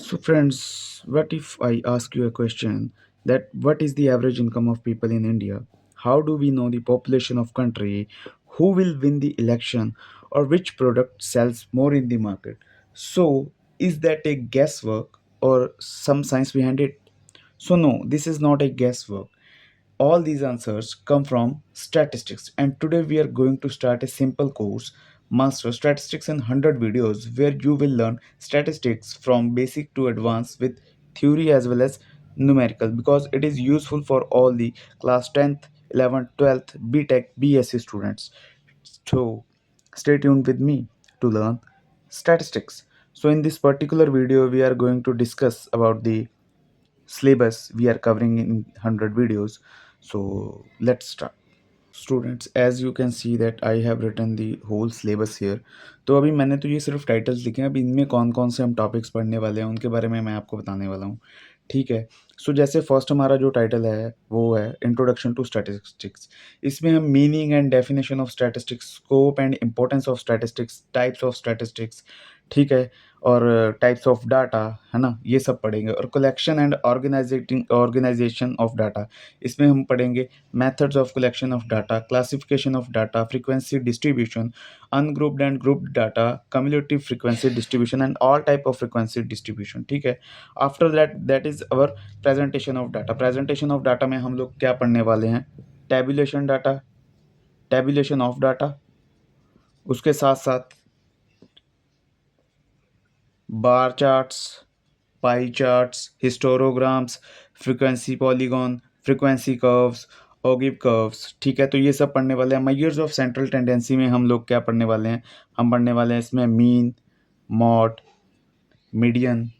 So, friends, what if I ask you a question that what is the average income of people in India? How do we know the population of country? Who will win the election? Or which product sells more in the market? So, is that a guesswork or some science behind it? So, no, this is not a guesswork. All these answers come from statistics, and today we are going to start a simple course, Master Statistics in 100 videos, where you will learn statistics from basic to advanced with theory as well as numerical because it is useful for all the class 10th, 11th, 12th, BTech, BSc students. So, stay tuned with me to learn statistics. So, in this particular video, we are going to discuss about the syllabus we are covering in 100 videos. So let's start. Students, as you can see that I have written the whole syllabus here. तो अभी मैंने तो ये सिर्फ titles लिखे हैं, अभी इनमें कौन कौन से हम टॉपिक्स पढ़ने वाले हैं उनके बारे में मैं आपको बताने वाला हूँ। ठीक है। सो जैसे फर्स्ट हमारा जो टाइटल है वो है इंट्रोडक्शन टू स्टैटिस्टिक्स। इसमें हम meaning and definition of statistics, scope and importance of statistics, types of statistics, ठीक है, और टाइप्स ऑफ डाटा, है ना, ये सब पढ़ेंगे। और collection and organisation of data, इसमें हम पढ़ेंगे methods of collection of data, classification of data, frequency distribution, ungrouped and grouped data, cumulative frequency distribution, and all type of frequency distribution। ठीक है। After that is our presentation of data. Presentation of data में हम लोग क्या पढ़ने वाले हैं? Tabulation data, tabulation of data, उसके साथ साथ bar charts, pie charts, histograms, frequency polygon, frequency curves, ogive curves. ठीक है, तो ये सब पढ़ने वाले हैं। मेजर्स ऑफ सेंट्रल टेंडेंसी में हम लोग क्या पढ़ने वाले हैं? हम पढ़ने वाले हैं इसमें mean, mode, median,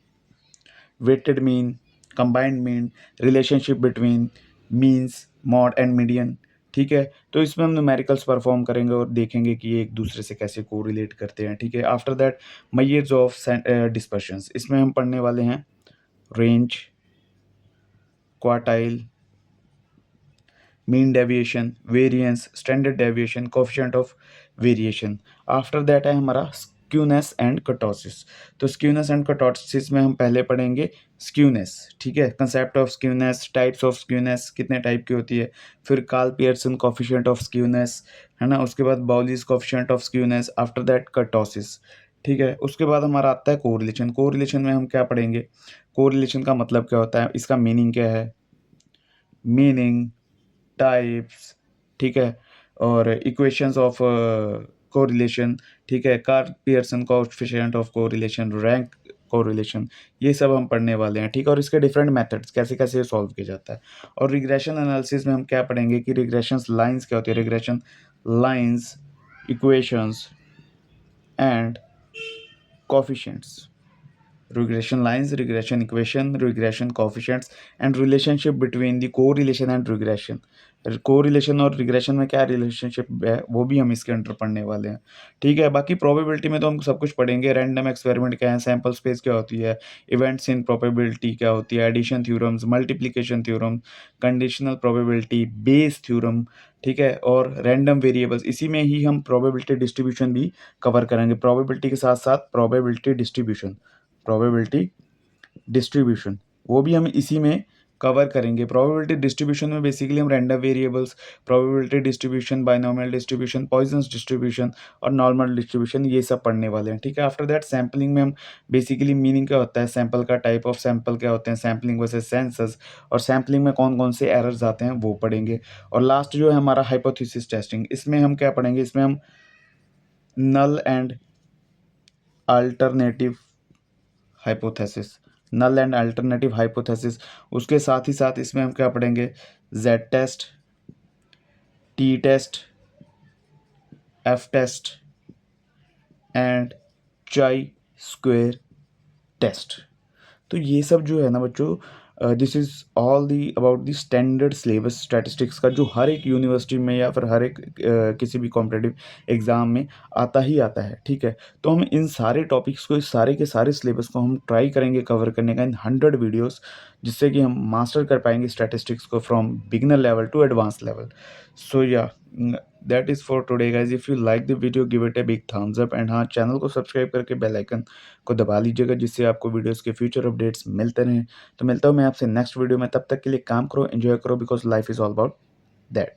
weighted mean, combined mean, relationship between means, mode and median. ठीक है, तो इसमें हम न्यूमेरिकल्स परफॉर्म करेंगे और देखेंगे कि ये एक दूसरे से कैसे कोरिलेट करते हैं। ठीक है, आफ्टर दैट मेजर्स ऑफ डिस्पर्शंस, इसमें हम पढ़ने वाले हैं range, quartile, mean deviation, variance, standard deviation, coefficient of variation. After that है हमारा स्क्यूनेस एंड कटोसिस। तो स्क्यूनेस एंड कटोसिस में हम पहले पढ़ेंगे स्क्यूनेस। ठीक है, concept of skewness, types of skewness, कितने टाइप की होती है, फिर Karl Pearson coefficient of skewness, है ना, उसके बाद Bowley's coefficient of skewness, after that kurtosis. ठीक है, उसके बाद हमारा आता है कोरिलेशन। कोरिलेशन में हम क्या पढ़ेंगे? कोरिलेशन का मतलब क्या होता है, इसका मीनिंग क्या है, मीनिंग, टाइप्स, ठीक है, और इक्वेशंस ऑफ कोरिलेशन, ठीक है, Karl Pearson coefficient of correlation, rank correlation, ये सब हम पढ़ने वाले हैं। ठीक है, और इसके डिफरेंट मेथड्स कैसे कैसे सॉल्व किया जाता है। और रिग्रेशन एनालिसिस में हम क्या पढ़ेंगे कि रिग्रेशन लाइंस क्या होती है, regression lines, equations and coefficients. regression lines, regression equation, regression coefficients, and relationship between the correlation and regression। Correlation और रिग्रेशन में क्या रिलेशनशिप है वो भी हम इसके अंडर पढ़ने वाले हैं। ठीक है, बाकी प्रोबेबिलिटी में तो हम सब कुछ पढ़ेंगे। रैंडम एक्सपेरिमेंट क्या है, सैंपल स्पेस क्या होती है, इवेंट्स इन प्रोबेबिलिटी क्या होती है, addition theorems, multiplication theorem, conditional probability, Bayes theorem, ठीक है, और रैंडम वेरिएबल्स। इसी में ही हम प्रोबेबिलिटी डिस्ट्रीब्यूशन भी कवर करेंगे। प्रोबेबिलिटी के साथ साथ प्रोबेबिलिटी डिस्ट्रीब्यूशन, प्रोबेबिलिटी डिस्ट्रीब्यूशन वो भी हम इसी में कवर करेंगे। प्रोबेबिलिटी डिस्ट्रीब्यूशन में बेसिकली हम random variables, probability distribution, binomial distribution, Poisson's distribution और नॉर्मल डिस्ट्रीब्यूशन, ये सब पढ़ने वाले हैं। ठीक है, आफ्टर दैट सैम्पलिंग में हम बेसिकली मीनिंग क्या होता है, सैंपल का टाइप ऑफ सैंपल क्या होते हैं, सैम्पलिंग वर्सेस सेंसस, और सैम्पलिंग में कौन कौन से एरर्स आते हैं वो पढ़ेंगे। और लास्ट जो है हमारा हाइपोथेसिस टेस्टिंग, इसमें हम क्या पढ़ेंगे, इसमें हम null and alternative hypothesis, null and alternative hypothesis, उसके साथ ही साथ इसमें हम क्या पढ़ेंगे, Z test, T test, F test and chi square test. तो ये सब जो है ना बच्चों, this is all the about the standard syllabus statistics का, जो हर एक यूनिवर्सिटी में या फिर हर एक किसी भी कॉम्पिटिटिव एग्ज़ाम में आता ही आता है। ठीक है, तो हम इन सारे टॉपिक्स को, इस सारे के सारे सिलेबस को हम ट्राई करेंगे कवर करने का इन 100 वीडियोस, जिससे कि हम मास्टर कर पाएंगे स्टैटिस्टिक्स को from beginner level to advance level. So yeah that is for today guys. If you like the video give it a big thumbs up and हाँ, चैनल को सब्सक्राइब करके बेल आइकन को दबा लीजिएगा, जिससे आपको वीडियोस के फ्यूचर अपडेट्स मिलते रहें. तो मिलता हूँ मैं आपसे नेक्स्ट वीडियो में. तब तक के लिए काम करो, एंजॉय करो, because life is all about that.